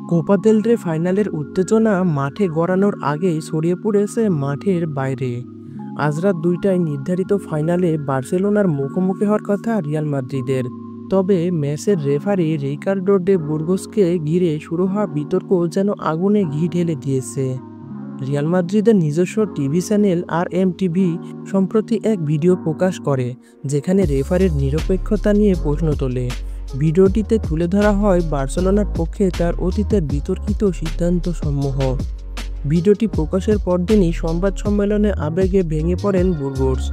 Copa del রে ফাইনালের উত্তেজনা মাঠে গড়ানোর আগেই ছড়িয়ে পড়েছে মাঠের বাইরে। আজ রাত ২টায় নির্ধারিত ফাইনালে বার্সেলোনার মুখোমুখি হওয়ার কথা রিয়াল মাদ্রিদের। তবে ম্যাচের রেফারি রিকার্ডো ডে বুর্গোসকে ঘিরে শুরু হওয়া বিতর্ক যেন আগুনে ঘি ঢেলে দিয়েছে। রিয়াল মাদ্রিদের নিজস্ব টিভি চ্যানেল RMTV সম্প্রতি এক ভিডিও প্রকাশ করে, যেখানে রেফারির নিরপেক্ষতা নিয়ে প্রশ্ন তোলে। ভিডিওটিতে তুলে ধরা হয় বার্সেলোনার পক্ষে তার অতীতের বিতর্কিত সিদ্ধান্তসমূহ। ভিডিওটি প্রকাশের পরদিনই সংবাদ সম্মেলনে আবেগে ভেঙে পড়েন বুর্গোস।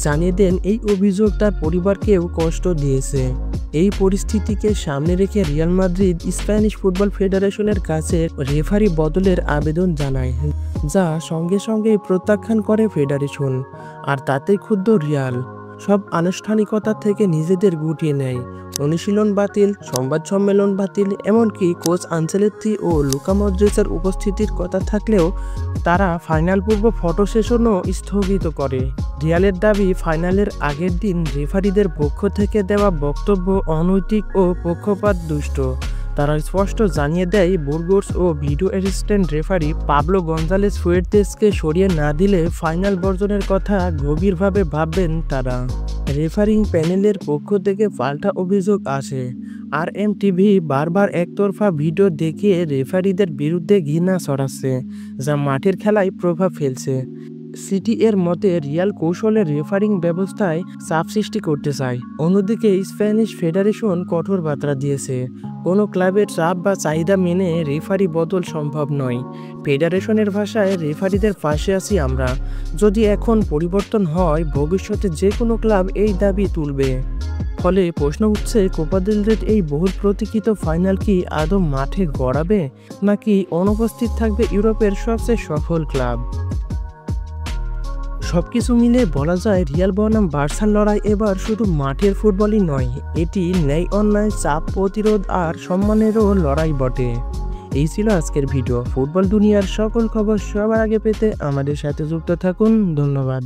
জানিয়ে দেন এই অভিযোগ তার পরিবারকেও কষ্ট দিয়েছে। এই পরিস্থিতিকে সামনে রেখে রিয়াল মাদ্রিদ স্প্যানিশ ফুটবল ফেডারেশনের কাছে রেফারি বদলের আবেদন জানায়, যা সঙ্গে সঙ্গেই প্রত্যাখ্যান করে ফেডারেশন। আর তাতেই ক্ষুব্ধ রিয়াল সব আনুষ্ঠানিকতা থেকে নিজেদের গুটিয়ে নেয়। অনুশীলন বাতিল, সংবাদ সম্মেলন বাতিল, এমনকি কোচ আনচেলত্তি ও লুকা মদ্রিচের উপস্থিতির কথা থাকলেও তারা ফাইনাল পূর্ব ফটো সেশনও স্থগিত করে। রিয়ালের দাবি, ফাইনালের আগের দিন রেফারিদের পক্ষ থেকে দেওয়া বক্তব্য অনৈতিক ও পক্ষপাতদুষ্ট। তারা স্পষ্ট জানিয়ে দেয়, বুর্গোস ও video assistant referee Pablo Gonzalez ফুয়ের্তেসকে সরিয়ে না দিলে ফাইনাল বর্জনের কথা গভীরভাবে ভাববেন তারা। রেফারিং প্যানেলের পক্ষ থেকে পাল্টা অভিযোগ আসে। RMTV বারবার একতরফা ভিডিও দেখিয়ে রেফারিদের বিরুদ্ধে ঘৃণা ছড়াচ্ছে, যা মাঠের খেলায় প্রভাব ফেলছে। সিটি এর মতে রিয়াল কৌশলে রেফারিং ব্যবস্থায় চাপ সৃষ্টি করতে চায়। অন্যদিকে স্প্যানিশ ফেডারেশন কঠোর বার্তা দিয়েছে, কোনো ক্লাবের চাপ বা চাহিদা মেনে রেফারি বদল সম্ভব নয়। ফেডারেশনের ভাষায়, রেফারিদের পাশে আছি আমরা। যদি এখন পরিবর্তন হয়, ভবিষ্যতে যে কোনো ক্লাব এই দাবি তুলবে। ফলে প্রশ্ন উঠছে, কোপা দেল রে এই বহুল প্রতীক্ষিত ফাইনাল কি আদৌ মাঠে গড়াবে, নাকি অনুপস্থিত থাকবে ইউরোপের সবচেয়ে সফল ক্লাব? সবকিছু মিলে বলা যায়, রিয়াল বনাম বার্সার লড়াই এবার শুধু মাঠের ফুটবলই নয়, এটি ন্যায় অন্যায়, চাপ প্রতিরোধ আর সম্মানেরও লড়াই বটে। এই ছিল আজকের ভিডিও। ফুটবল দুনিয়ার সকল খবর সবার আগে পেতে আমাদের সাথে যুক্ত থাকুন। ধন্যবাদ।